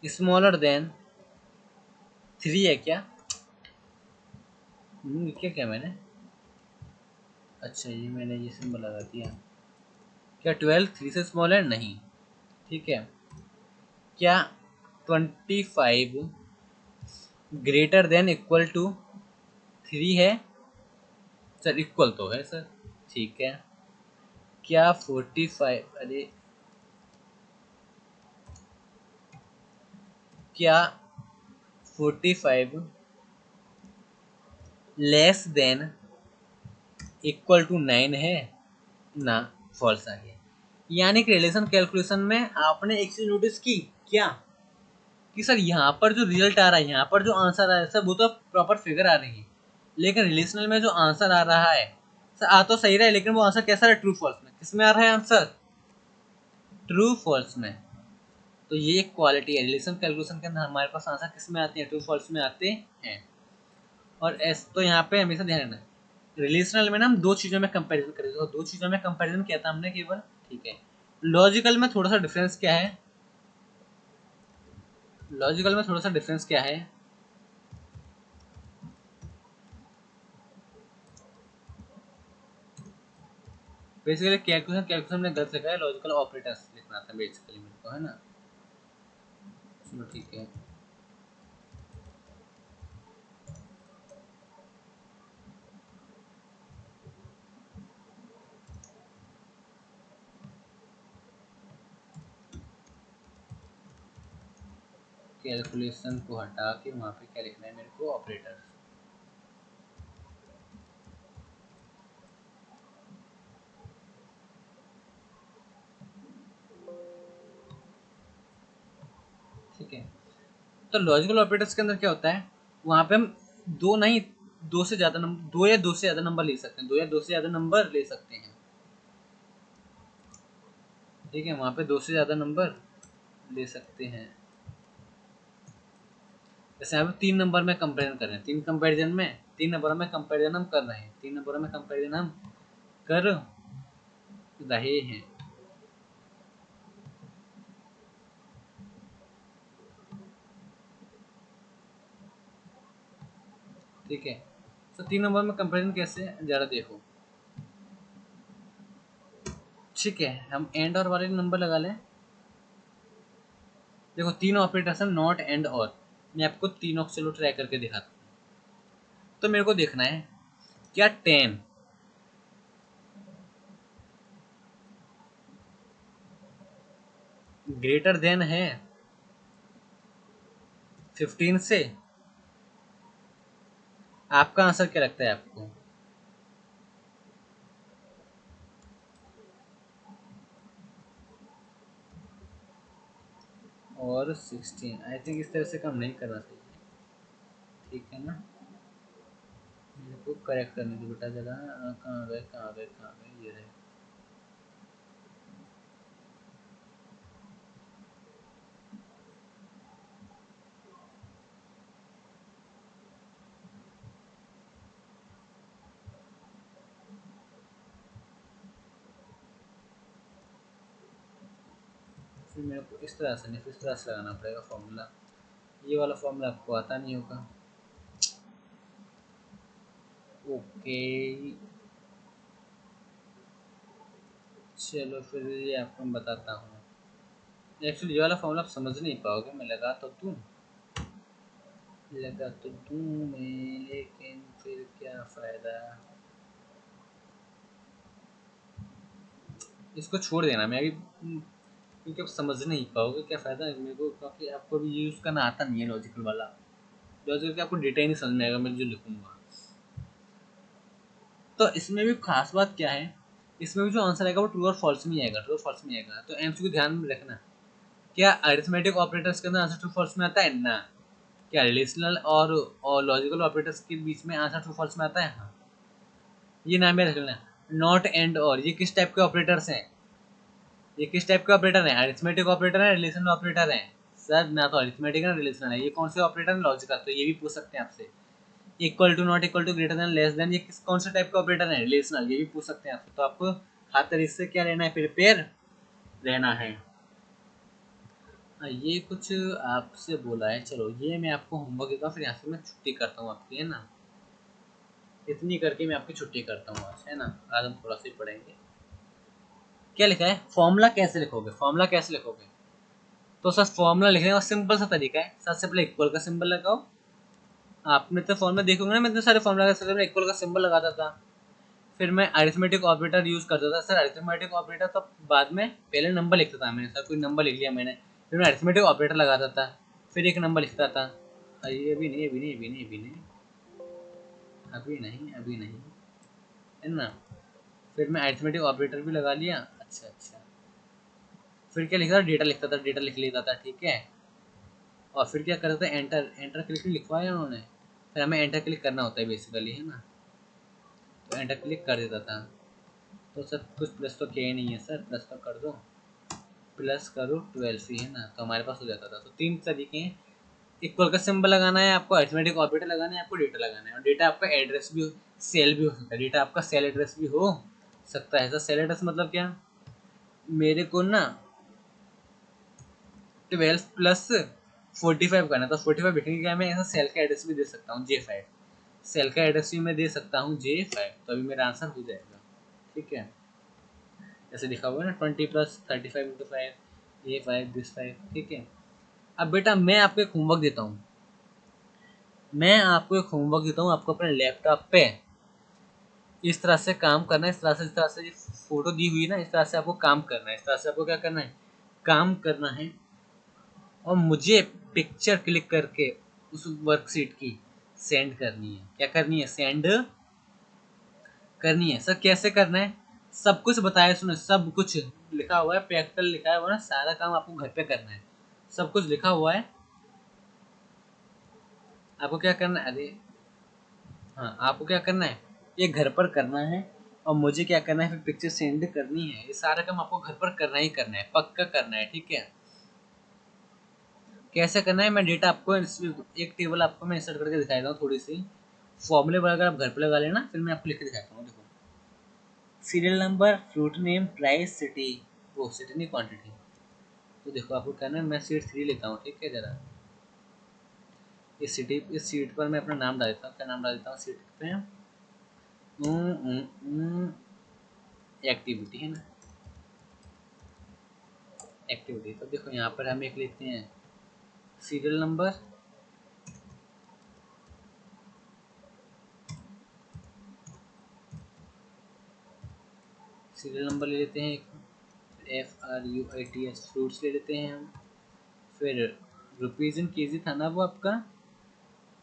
स्मॉलर देन 3 है क्या? क्या क्या मैंने, अच्छा ये मैंने ये सिंबल लगा दिया। क्या 12 3 से स्मॉल है? नहीं। ठीक है, क्या 25 ग्रेटर देन इक्वल टू 3 है? सर इक्वल तो है सर। ठीक है, क्या 45, अरे क्या 45 लेस देन इक्वल टू 9 है? ना, फॉल्स आ गया। यानी कि रिलेशन कैलकुलेशन में आपने एक चीज नोटिस की क्या, कि सर यहाँ पर जो रिजल्ट आ रहा है, यहाँ पर जो आंसर आ रहा है सर, वो तो प्रॉपर फिगर आ रही है, लेकिन रिलेशनल में जो आंसर आ रहा है सर, आ तो सही रहा है, लेकिन वो आंसर कैसा है? ट्रू फॉल्स में। किस में आ रहा है आंसर? ट्रू फॉल्स में। तो ये एक क्वालिटी है रिलेशन कैलकुलेशन के अंदर, हमारे पास आंसर किस में आते हैं? ट्रू फॉल्स में आते हैं। और एस तो यहाँ पे हमेशा ध्यान रखना, रिलेशनल में ना हम दो चीजों में कंपैरिजन करेंगे, तो दो चीजों में कंपैरिजन किया था हमने केवल। ठीक है, लॉजिकल में थोड़ा सा डिफरेंस क्या है? लॉजिकल में थोड़ा सा डिफरेंस क्या है? बेसिकली कैलकुलेशन कैलकुलेशन में गलत लिखा है, लॉजिकल ऑपरेटर्स लिखना था बेसिकली मेरे को, है ना। चलो ठीक है, कैलकुलेशन को हटा के वहाँ पे क्या लिखना है मेरे को? ऑपरेटर्स। ठीक है, तो लॉजिकल ऑपरेटर्स के अंदर क्या होता है, वहाँ पे हम दो नहीं, दो से ज्यादा नंबर, दो या दो से ज्यादा नंबर ले सकते हैं, दो या दो से ज्यादा नंबर ले सकते हैं। ठीक है, वहाँ पे दो से ज्यादा नंबर ले सकते हैं। जैसे यहाँ पे 3 नंबर में कंपेरिजन कर रहे हैं, तीन नंबर में कंपेरिजन हम कर रहे हैं, 3 नंबर में कंपेरिजन हम कर रहे हैं। ठीक है, तो 3 नंबर में कंपेरिजन कैसे, जरा देखो। ठीक है, हम एंड और वाले नंबर लगा लें। देखो तीन ऑपरेटर्स हैं, नॉट एंड और, मैं आपको तीनों चलो ट्राई करके दिखाता हूँ। तो मेरे को देखना है क्या 10 ग्रेटर देन है 15 से? आपका आंसर क्या लगता है आपको? और 16, आई थिंक इस तरह से कम नहीं करना चाहिए। ठीक है ना, मेरे को करेक्ट करने दो बेटा जरा। कहाँ गए कहाँ गए कहाँ गए, ये रहे। फिर मेरे को इस तरह से नहीं, फिर इस तरह से लगाना पड़ेगा फॉर्मूला। ये वाला फॉर्मूला आपको आता नहीं होगा। ओके, चलो फिर ये आपको मैं बताता हूँ। एक्चुअली ये वाला फॉर्मूला आप समझ नहीं पाओगे, मैं लगा तो दूँ मैं, लेकिन फिर क्या फ़ायदा। इसको छोड़ देना, मैं अभी क्योंकि आप समझ नहीं पाओगे क्या फ़ायदा है मेरे को, क्योंकि आपको भी यूज़ करना आता नहीं है लॉजिकल वाला। लॉजिकल के आपको डेटा ही नहीं समझ में आएगा मैं जो लिखूँगा। तो इसमें भी खास बात क्या है, इसमें भी जो आंसर आएगा वो ट्रू और फॉल्स में आएगा, ट्रू और फॉल्स में आएगा। तो एमसीक्यू ध्यान में रखना, क्या अरिथमेटिक ऑपरेटर्स के अंदर आंसर ट्रू फॉल्स में आता है? ना। क्या रिलेशनल और लॉजिकल ऑपरेटर्स के बीच में आंसर ट्रू फॉल्स में आता है? हाँ। ये नाम याद रखना, नॉट एंड और, ये किस टाइप के ऑपरेटर्स हैं? ये किस टाइप के ऑपरेटर हैं? अरिथमेटिक ऑपरेटर है, रिलेशनल ऑपरेटर है। सर ना तो अरिथमेटिक है ना रिलेशनल है, ये कौन से ऑपरेटर है? लॉजिकल। तो ये भी पूछ सकते हैं आपसे। Equal to, not equal to, greater than, less than, ये किस कौन से टाइप का ऑपरेटर है? रिलेशनल। ये भी पूछ सकते हैं आपसे। तो आपको हर तरीके से क्या रहना है? प्रिपेयर रहना है। ये कुछ आपसे बोला है, चलो ये मैं आपको होमवर्क देता हूँ, फिर यहाँ से मैं छुट्टी करता हूँ आपकी, है ना। इतनी करके मैं आपकी छुट्टी करता हूँ आज, है ना। आज हम थोड़ा सा ही पढ़ेंगे। क्या लिखा है? फॉर्मूला कैसे लिखोगे? फॉर्मूला कैसे लिखोगे? तो सर फॉर्मूला लिखने का सिंपल सा तरीका है। सबसे पहले इक्वल का सिंबल लगाओ। आपने तो फॉर्मूला देखोगे ना, मैं इतने सारे फॉर्मूला सबसे पहले इक्वल का सिंबल लगाता था। फिर मैं अरिथमेटिक ऑपरेटर यूज करता था। सर अरिथमेटिक ऑपरेटर तो बाद में, पहले नंबर लिखता था मैंने। सर कोई नंबर लिख लिया मैंने, फिर मैं अरिथमेटिक ऑपरेटर लगाता था, फिर एक नंबर लिखता था। अरे अभी नहीं, अभी नहीं, अभी नहीं, अभी नहीं, अभी नहीं, अभी नहीं, है ना। फिर मैं अरिथमेटिक ऑपरेटर भी लगा लिया। अच्छा अच्छा। फिर क्या लिखता था? डेटा लिखता था, डेटा लिख लेता था, ठीक है। और फिर क्या करता था? एंटर। एंटर क्लिक लिखवाया उन्होंने, फिर हमें एंटर क्लिक करना होता है बेसिकली, है ना। तो एंटर क्लिक कर देता था। तो सर कुछ प्लस तो किया ही नहीं है सर, प्लस तो कर दो। प्लस करो 12 ही, है ना, तो हमारे पास हो जाता था। तो तीन तरीके हैं। इक्वल का सिंबल लगाना है आपको, अरिथमेटिक ऑपरेटर लगाना है आपको, डेटा लगाना है। और डेटा आपका एड्रेस भी, सेल भी हो सकता है। डेटा आपका सेल एड्रेस भी हो सकता है। सर सेल एड्रेस मतलब क्या? मेरे को ना 12 + 45 करना, तो 45 लिखने का मैं ऐसा सेल का एड्रेस भी दे सकता हूँ, J5। सेल का एड्रेस भी मैं दे सकता हूँ, J5। तो अभी मेरा आंसर हो जाएगा, ठीक है। जैसे लिखा हुआ है ना, 20 + 35 × 5 A5 दिस 5, ठीक है। अब बेटा मैं आपको एक होमवर्क देता हूँ। मैं आपको एक होमवर्क देता हूँ, आपको अपने लैपटॉप पे इस तरह से काम करना है। इस तरह से, जिस तरह से फोटो दी हुई है ना, इस तरह से आपको काम करना है। इस तरह से आपको क्या करना है? काम करना है। और मुझे पिक्चर क्लिक करके उस वर्कशीट की सेंड करनी है। क्या करनी है? सेंड करनी है। सर कैसे करना है? सब कुछ बताया, सुनो, सब कुछ लिखा हुआ है, प्रैक्टिकल लिखा हुआ है ना, सारा काम आपको घर पे करना है। सब कुछ लिखा हुआ है। आपको क्या करना है? अरे हाँ, आपको क्या करना है? ये घर पर करना है। और मुझे क्या करना है? फिर पिक्चर सेंड करनी है। ये सारा काम आपको घर पर करना ही करना है, पक्का करना है, ठीक है। कैसे करना है? मैं डेटा आपको एक टेबल आपको मैं इंसर्ट करके दिखाई देता हूँ थोड़ी सी। फॉर्मूले पर अगर आप घर पे लगा लेना, फिर मैं आपको लिख के दिखाता हूँ। देखो, serial number, fruit name, price, city. वो सिटी नहीं, क्वांटिटी। तो देखो आपको करना है, मैं सीट 3 लेता हूँ, ठीक है। जरा इस सीट पर मैं अपना नाम डाल देता हूँ। क्या नाम डाल देता हूँ सीट पे? एक्टिविटी, है ना, एक्टिविटी। तो देखो यहाँ पर हम एक लेते हैं सीरियल नंबर, सीरियल नंबर ले लेते हैं एक, FRUITS, फ्रूट्स ले लेते हैं हम। फिर रुपीज़ इन केजी था ना वो आपका,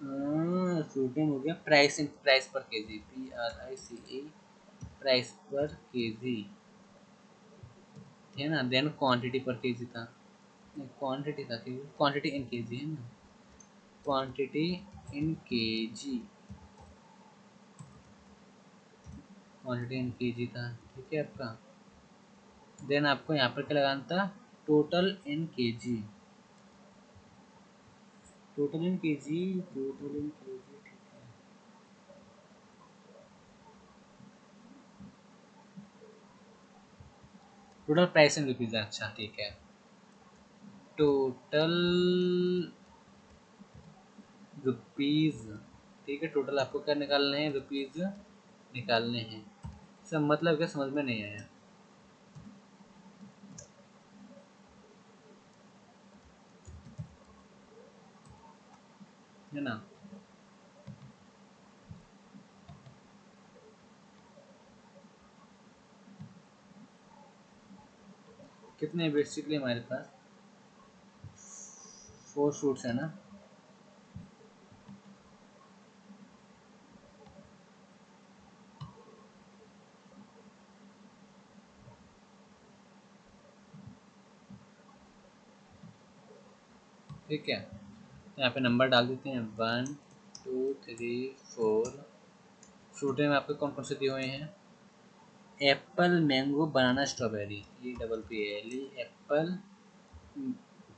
फ्रूट नेम हो गया। प्राइस इन, प्राइस पर केजी, PRICE, प्राइस पर केजी, है ना। देन क्वांटिटी पर केजी था, क्वांटिटी था, क्वांटिटी इन केजी, है ना, quantity in KG, quantity in KG था, ठीक है आपका। देन आपको यहाँ पर क्या लगाना था? टोटल इन केजी, टोटल इन केजी, टोटल इन केजी, ठीक है। टोटल प्राइस इन रुपीज़, अच्छा ठीक है। टोटल रुपीज़, ठीक है। टोटल आपको क्या निकालने हैं? रुपीज़ निकालने हैं। सब मतलब क्या, समझ में नहीं आया, है ना। कितने बेसिकली हमारे पास 4 फ्रूट्स है ना। ठीक है, तो यहाँ पे नंबर डाल देते हैं 1 2 3 4। फ्रूटे में आपके कौन कौन से दिए हुए हैं? Apple, mango, banana, strawberry, E double P L E, apple,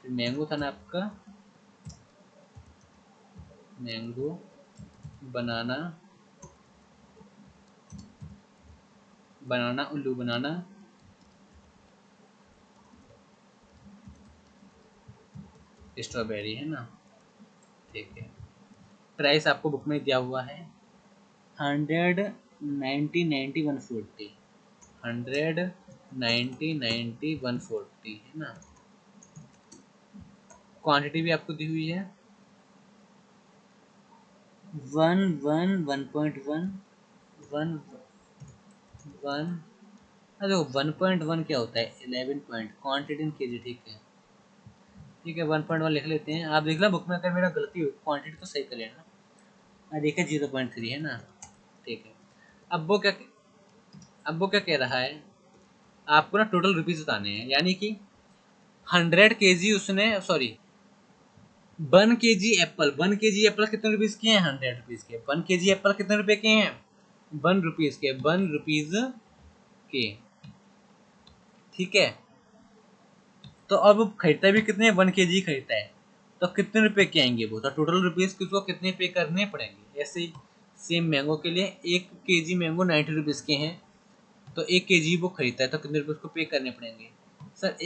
फिर मैंगो था ना आपका, मैंगो, बनाना, बनाना उल्लू बनाना, स्ट्रॉबेरी है ना, ठीक है। प्राइस आपको बुक में दिया हुआ है 190, 90, 90, 140, 190, 90, 140 है ना। क्वांटिटी भी आपको दी हुई है 1, 1, 1.1, 1, 1। देखो 1.1 क्या होता है, 11 पॉइंट, क्वांटिटी इन केजी, ठीक है, ठीक है। 1.1 लिख लेते हैं, आप देख लो बुक में, अगर मेरा गलती हुई क्वांटिटी तो सही कर लेना। देखिए 0.3 है ना, ठीक है। अब वो क्या अब वो क्या कह रहा है, आपको ना टोटल रुपीज बताने हैं, यानी कि 100 kg उसने, sorry 1 kg Apple, 1 kg Apple कितने रुपीज के हैं, 100 रुपीज के। 1 kg एप्पल कितने रुपए के हैं, 1 रुपीज के, 1 रुपीज के, ठीक है। तो अब वो खरीदता भी कितने, 1 kg खरीदता है, तो कितने रुपए के आएंगे वो, तो टोटल रुपीज किसको कितने पे करने पड़ेंगे। ऐसे ही सेम मैंगो के लिए 1 kg मैंगो 90 रुपीज के हैं, तो 1 kg वो खरीदता है, तो कितने रुपए उसको पे करने पड़ेंगे। सर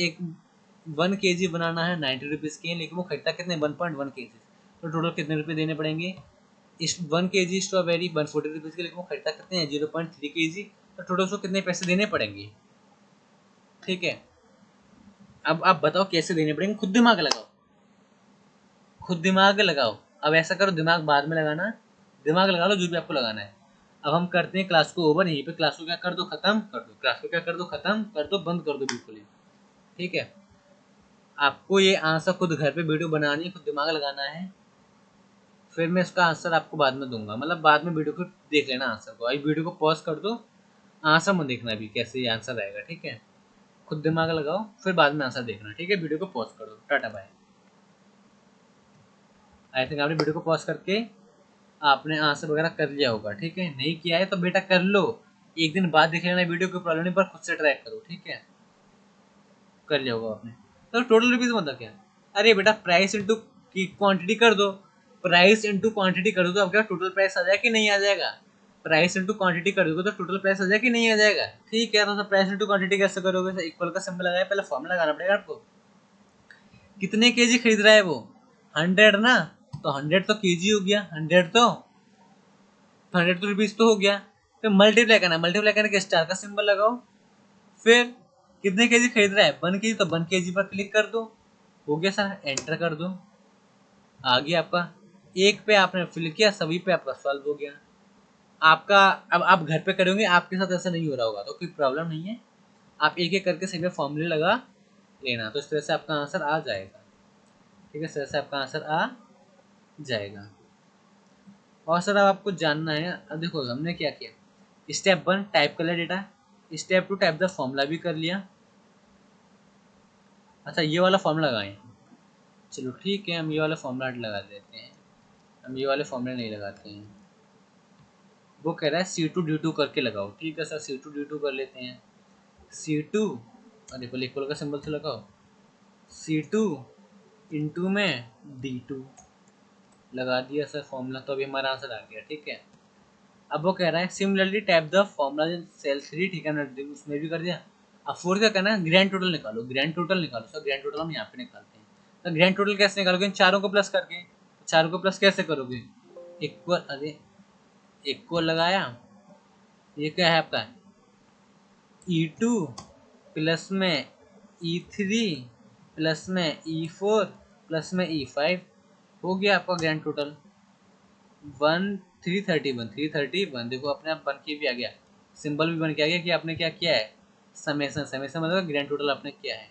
1 kg बनाना है 90 रुपीज के, लेकिन वो खरीदता कितने, 1.1 kg, तो टोटल कितने रुपए देने पड़ेंगे। 1 kg स्ट्रॉबेरी 140 रुपीज के, लेकिन वो खरीदता कितने हैं, 0.3 kg, तो टोटल उसको कितने पैसे देने पड़ेंगे, ठीक है। अब आप बताओ कैसे देने पड़ेंगे, खुद दिमाग लगाओ, खुद दिमाग लगाओ। अब ऐसा करो, दिमाग बाद में लगाना, दिमाग लगा लो जो भी आपको लगाना है। अब हम करते हैं क्लास को ओवर, यहीं पे क्लास को क्या कर दो, खत्म कर दो, क्लास को क्या कर दो, खत्म कर दो, बंद कर दो बिल्कुल ही, ठीक है। आपको ये आंसर खुद घर पे वीडियो बनानी है, खुद दिमाग लगाना है, फिर मैं इसका आंसर आपको बाद में दूंगा, मतलब बाद में वीडियो को देख लेना आंसर को, अभी वीडियो को पॉज कर दो, आंसर मत देखना अभी कैसे ये आंसर आएगा, ठीक है। खुद दिमाग लगाओ, फिर बाद में आंसर देखना, ठीक है। वीडियो को पॉज कर दो, टाटा बाय। आई थिंक आपने वीडियो को पॉज करके आपने आंसर वगैरह कर लिया होगा, ठीक है। नहीं किया है तो बेटा कर लो, एक दिन बाद देख लेना वीडियो, कोई प्रॉब्लम नहीं, पर खुद से ट्राई करो, ठीक है। कर लिया होगा आपने। तो टोटल रुपीज मतलब क्या, अरे बेटा प्राइस इंटू की क्वांटिटी कर दो, प्राइस इंटू क्वांटिटी कर दो, तो आपका टोटल प्राइस आ जाएगा कि नहीं आ जाएगा। प्राइस इंटू क्वांटिटी कर दोगे तो टोटल प्राइस आ जाएगा कि नहीं आ जाएगा, ठीक है। तो प्राइस इंटू क्वांटिटी कैसे करोगे, तो इक्वल का सिंबल लगाया, पहले फॉर्मूला लगाना पड़ेगा आपको। कितने केजी खरीद रहा है वो, 100 ना, तो 100 तो केजी हो गया, 100 तो 100 तो रुपीज तो हो गया। फिर मल्टीप्लाई करना, मल्टीप्लाई करने के स्टार का सिंबल लगाओ, फिर कितने केजी खरीद रहा है, 1 kg, तो 1 kg पर क्लिक कर दो, हो गया सर, एंटर कर दो, आ गया आपका। एक पे आपने फिल किया, सभी पे आपका सॉल्व हो गया आपका। अब आप घर पे करोगे, आपके साथ ऐसा नहीं हो रहा होगा तो कोई प्रॉब्लम नहीं है, आप एक एक करके सही में फॉर्मूले लगा लेना, तो इस तरह से आपका आंसर आ जाएगा, ठीक है। इस तरह से आपका आंसर आ जाएगा। और सर अब आपको जानना है, अब देखो हमने क्या किया, स्टेप 1 टाइप कर लिया data, step 2 type the formula भी कर लिया। अच्छा ये वाला फॉर्मूला लगाएं, चलो ठीक है, हम ये वाला फॉर्मूला लगा देते हैं, हम ये वाले फॉर्मूले नहीं लगाते हैं। वो कह रहा है C2D2 करके लगाओ, ठीक है सर, C2D2 कर लेते हैं। C2, और देखो इक्वल का सिंबल से लगाओ, C2 इंटू में D2 लगा दिया सर फॉर्मूला, तो अभी हमारा आंसर आ गया, ठीक है। अब वो कह रहा है similarly type the formula in cell 3, ठीक है, उसमें भी कर दिया। अब 4 क्या करना है, ग्रैंड टोटल निकालो, ग्रैंड टोटल निकालो सर, ग्रैंड टोटल हम यहाँ पे निकालते हैं। तो ग्रैंड टोटल कैसे निकालोगे, इन चारों को प्लस करके, चारों को प्लस कैसे करोगे, इक्वल, अरे इक्वल लगाया, ये क्या है आपका E2 प्लस में E3 प्लस में E4 प्लस में E5, हो गया आपका ग्रैंड टोटल 331। देखो अपने आप बन के भी आ गया, सिंबल भी बन के आ गया कि आपने क्या किया है, समेसन, समेसन मतलब ग्रैंड टोटल आपने किया है,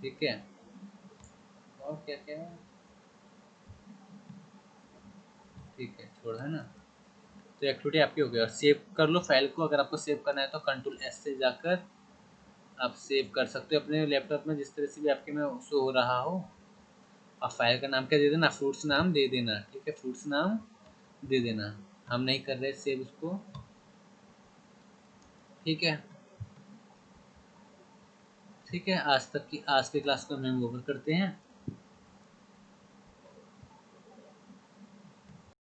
ठीक है। और क्या क्या है, ठीक है, छोड़ है ना। तो एक्टिविटी आपकी हो गई, और सेव कर लो फाइल को, अगर आपको सेव करना है तो कंट्रोल एस से जाकर आप सेव कर सकते हो अपने लैपटॉप में, जिस तरह से भी आपके में शो हो रहा हो। और फाइल का नाम क्या दे देना, फ्रूट्स नाम दे देना, ठीक है, फ्रूट्स नाम दे देना। हम नहीं कर रहे सेव उसको, ठीक है। ठीक है, आज की क्लास को हम ओवर करते हैं।